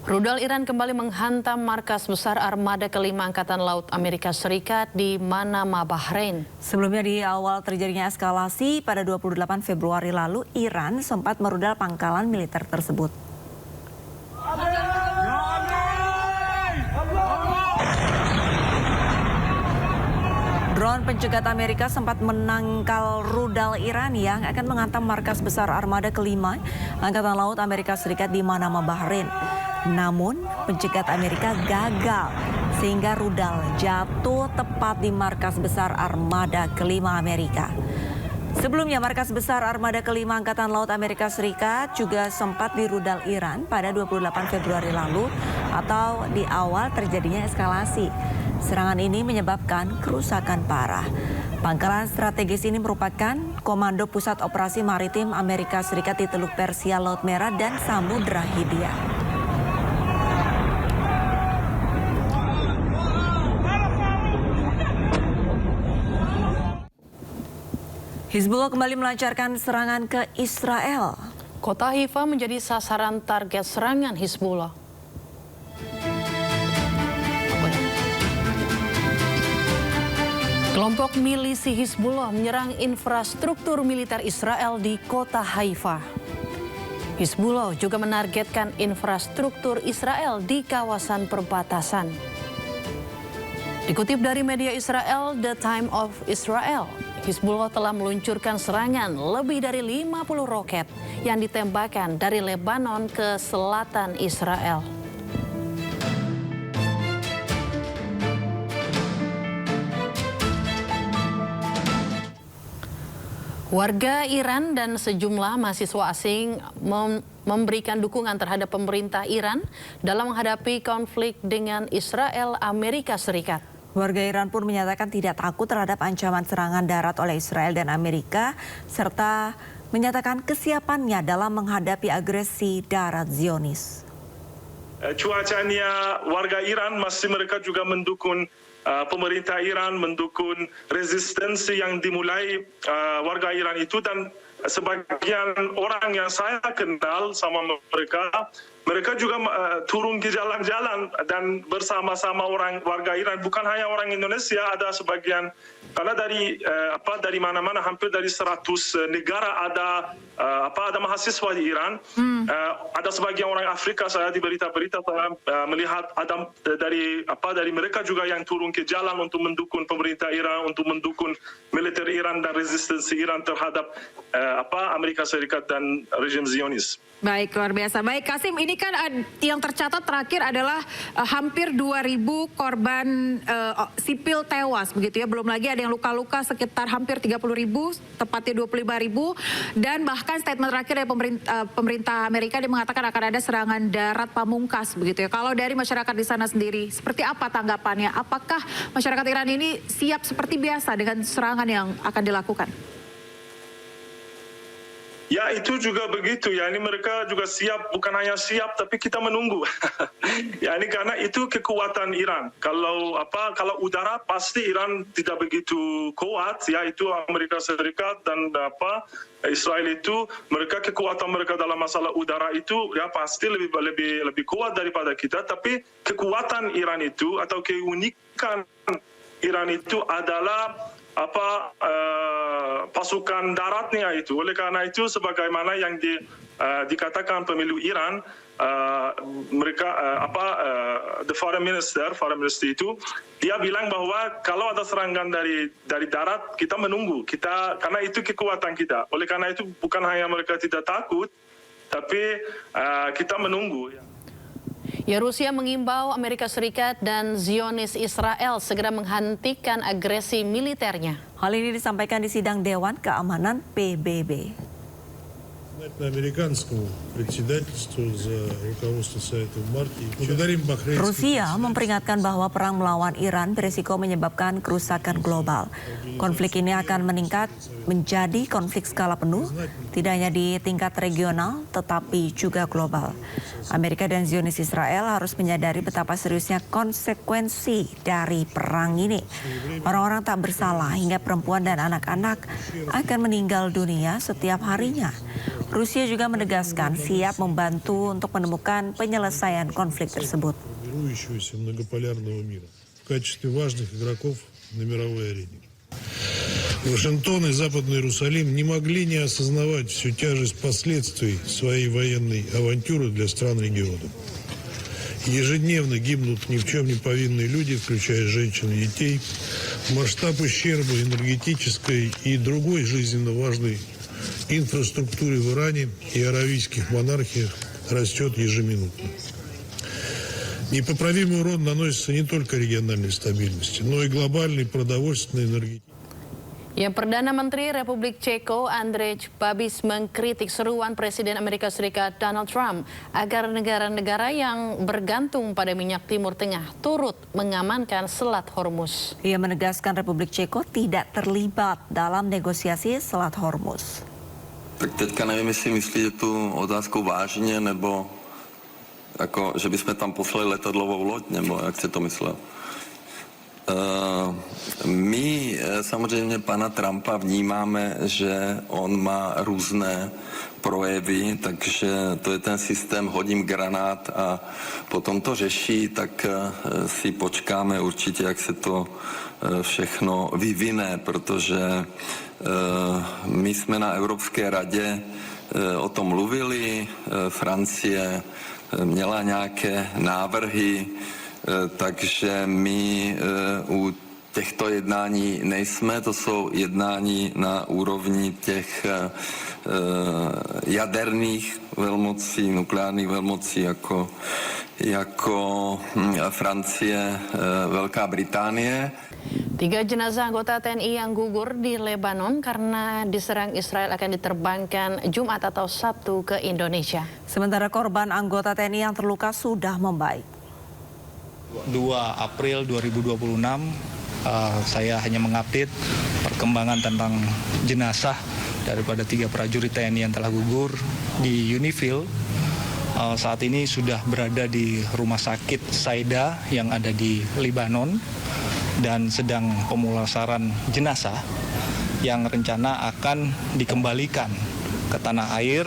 Rudal Iran kembali menghantam markas besar armada kelima Angkatan Laut Amerika Serikat di Manama, Bahrain. Sebelumnya di awal terjadinya eskalasi pada 28 Februari lalu, Iran sempat merudal pangkalan militer tersebut. Drone pencegat Amerika sempat menangkal rudal Iran yang akan menghantam markas besar armada kelima Angkatan Laut Amerika Serikat di Manama, Bahrain. Namun, pencegat Amerika gagal sehingga rudal jatuh tepat di markas besar armada kelima Amerika. Sebelumnya, markas besar armada kelima Angkatan Laut Amerika Serikat juga sempat dirudal Iran pada 28 Februari lalu atau di awal terjadinya eskalasi. Serangan ini menyebabkan kerusakan parah. Pangkalan strategis ini merupakan Komando Pusat Operasi Maritim Amerika Serikat di Teluk Persia, Laut Merah, dan Samudra Hindia. Hizbullah kembali melancarkan serangan ke Israel. Kota Haifa menjadi sasaran target serangan Hizbullah. Kelompok milisi Hizbullah menyerang infrastruktur militer Israel di kota Haifa. Hizbullah juga menargetkan infrastruktur Israel di kawasan perbatasan. Dikutip dari media Israel, The Time of Israel, Hizbullah telah meluncurkan serangan lebih dari 50 roket yang ditembakkan dari Lebanon ke selatan Israel. Warga Iran dan sejumlah mahasiswa asing memberikan dukungan terhadap pemerintah Iran dalam menghadapi konflik dengan Israel Amerika Serikat. Warga Iran pun menyatakan tidak takut terhadap ancaman serangan darat oleh Israel dan Amerika, serta menyatakan kesiapannya dalam menghadapi agresi darat Zionis. Cuacanya warga Iran masih mereka juga mendukung pemerintah Iran, mendukung resistensi yang dimulai warga Iran itu, dan sebagian orang yang saya kenal sama mereka juga turun ke jalan-jalan dan bersama-sama warga Iran, bukan hanya orang Indonesia, ada sebagian, karena dari mana-mana, hampir dari 100 negara ada mahasiswa di Iran. Ada sebagian orang Afrika, saya di berita-berita saya melihat ada dari mereka juga yang turun ke jalan untuk mendukung pemerintah Iran, untuk mendukung militer Iran dan resistensi Iran terhadap Amerika Serikat dan rejim Zionis. Baik, luar biasa. Baik, Kasim, ini kan yang tercatat terakhir adalah hampir 2.000 korban sipil tewas, begitu ya. Belum lagi ada yang luka-luka sekitar hampir 30.000, tepatnya 25.000. Dan bahkan statement terakhir dari pemerintah Amerika, dia mengatakan akan ada serangan darat pamungkas, begitu ya. Kalau dari masyarakat di sana sendiri, seperti apa tanggapannya? Apakah masyarakat Iran ini siap seperti biasa dengan serangan yang akan dilakukan? Ya, itu juga begitu ya, ini mereka juga siap, bukan hanya siap tapi kita menunggu. Ya, ini karena itu kekuatan Iran. Kalau udara pasti Iran tidak begitu kuat ya, itu Amerika Serikat dan Israel itu kekuatan mereka dalam masalah udara itu ya pasti lebih kuat daripada kita, tapi kekuatan Iran itu atau keunikan Iran itu adalah pasukan daratnya itu. Oleh karena itu, sebagaimana yang dikatakan pemilu Iran, the foreign minister itu dia bilang bahwa kalau ada serangan dari darat, kita menunggu, karena itu kekuatan kita. Oleh karena itu, bukan hanya mereka tidak takut, tapi kita menunggu. Ya, Rusia mengimbau Amerika Serikat dan Zionis Israel segera menghentikan agresi militernya. Hal ini disampaikan di sidang Dewan Keamanan PBB. Rusia memperingatkan bahwa perang melawan Iran berisiko menyebabkan kerusakan global. Konflik ini akan meningkat menjadi konflik skala penuh, tidak hanya di tingkat regional, tetapi juga global. Amerika dan Zionis Israel harus menyadari betapa seriusnya konsekuensi dari perang ini. Orang-orang tak bersalah hingga perempuan dan anak-anak akan meninggal dunia setiap harinya. Rusia juga menegaskan siap membantu untuk menemukan penyelesaian konflik tersebut. Вашингтон и Западный Иерусалим не могли не осознавать всю тяжесть последствий своей военной авантюры для стран региона. Ежедневно гибнут ни в чем не повинные люди, включая женщин и детей. Масштаб ущерба энергетической и другой жизненно важной инфраструктуре в Иране и аравийских монархиях растет ежеминутно. Непоправимый урон наносится не только региональной стабильности, но и глобальной продовольственной энергетической. Ya, Perdana Menteri Republik Ceko Andrej Babis mengkritik seruan Presiden Amerika Serikat Donald Trump agar negara-negara yang bergantung pada minyak Timur Tengah turut mengamankan Selat Hormuz. Ia menegaskan Republik Ceko tidak terlibat dalam negosiasi Selat Hormuz. Tak teďka nevím, jestli myslíte tu otázku vážně, nebo jako, že bychom tam poslali letadlovou loď, nebo jak jste to myslel? My samozřejmě pana Trumpa vnímáme, že on má různé projevy, takže to je ten systém hodím granát a potom to řeší, tak si počkáme určitě, jak se to všechno vyvine, protože my jsme na Evropské radě o tom mluvili, Francie měla nějaké návrhy, takže my u těchto jednání nejsme, to jsou jednání na úrovni těch jaderných velmocí, nukleárních velmocí, jako Francie, Velká Británie. 3 jenazah anggota TNI yang gugur di Lebanon karena diserang Israel akan diterbangkan Jumat atau Sabtu ke Indonesia. Sementara korban anggota TNI yang terluka sudah membaik. 2 April 2026 saya hanya mengupdate perkembangan tentang jenazah daripada 3 prajurit TNI yang telah gugur di Unifil. Saat ini sudah berada di rumah sakit Saida yang ada di Lebanon dan sedang pemulasaran jenazah yang rencana akan dikembalikan ke tanah air.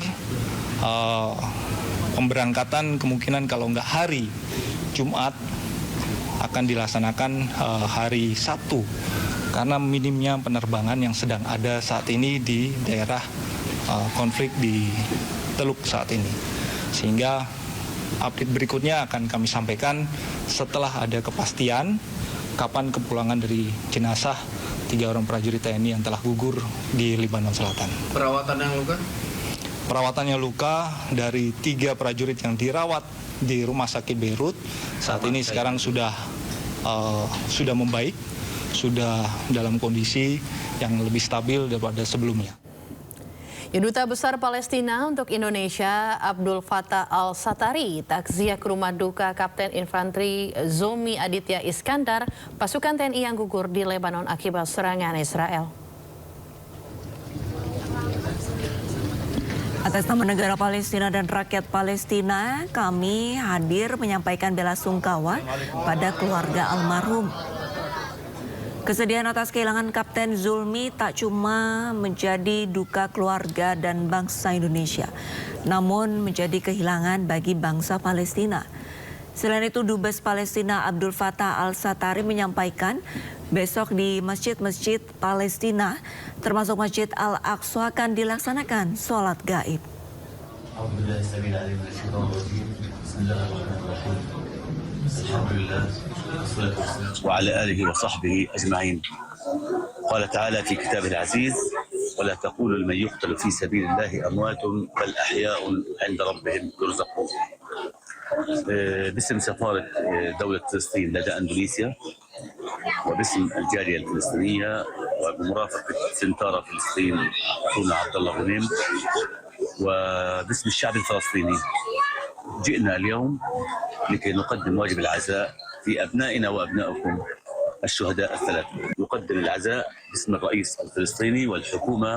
Pemberangkatan kemungkinan kalau nggak hari Jumat akan dilaksanakan hari Sabtu karena minimnya penerbangan yang sedang ada saat ini di daerah konflik di Teluk saat ini. Sehingga update berikutnya akan kami sampaikan setelah ada kepastian kapan kepulangan dari jenazah 3 orang prajurit TNI yang telah gugur di Lebanon Selatan. Perawatan yang luka? Perawatannya luka dari 3 prajurit yang dirawat di rumah sakit Beirut saat ini sekarang sudah membaik, sudah dalam kondisi yang lebih stabil daripada sebelumnya. Duta Besar Palestina untuk Indonesia Abdul Fattah Al-Satari takziah ke rumah duka Kapten Infanteri Zomi Aditya Iskandar, pasukan TNI yang gugur di Lebanon akibat serangan Israel. Atas nama negara Palestina dan rakyat Palestina, kami hadir menyampaikan bela sungkawa pada keluarga almarhum. Kesedihan atas kehilangan Kapten Zulmi tak cuma menjadi duka keluarga dan bangsa Indonesia, namun menjadi kehilangan bagi bangsa Palestina. Selain itu, Dubes Palestina Abdul Fattah Al-Satari menyampaikan besok di masjid-masjid Palestina, termasuk Masjid Al-Aqsa, akan dilaksanakan sholat gaib. وعلى آله وصحبه أجمعين. قال تعالى في كتابه العزيز: ولا تقولوا لمن يقتل في سبيل الله أموات بل أحياء عند ربهم يرزقون. باسم سفارة دولة فلسطين لدى أندونيسيا وباسم الجالية الفلسطينية وبمرافقة سنتارا فلسطين أخونا عبد الله غنيم وباسم الشعب الفلسطيني جئنا اليوم لكي نقدم واجب العزاء في أبنائنا وأبنائكم الشهداء الثلاثة. نقدم العزاء باسم الرئيس الفلسطيني والحكومة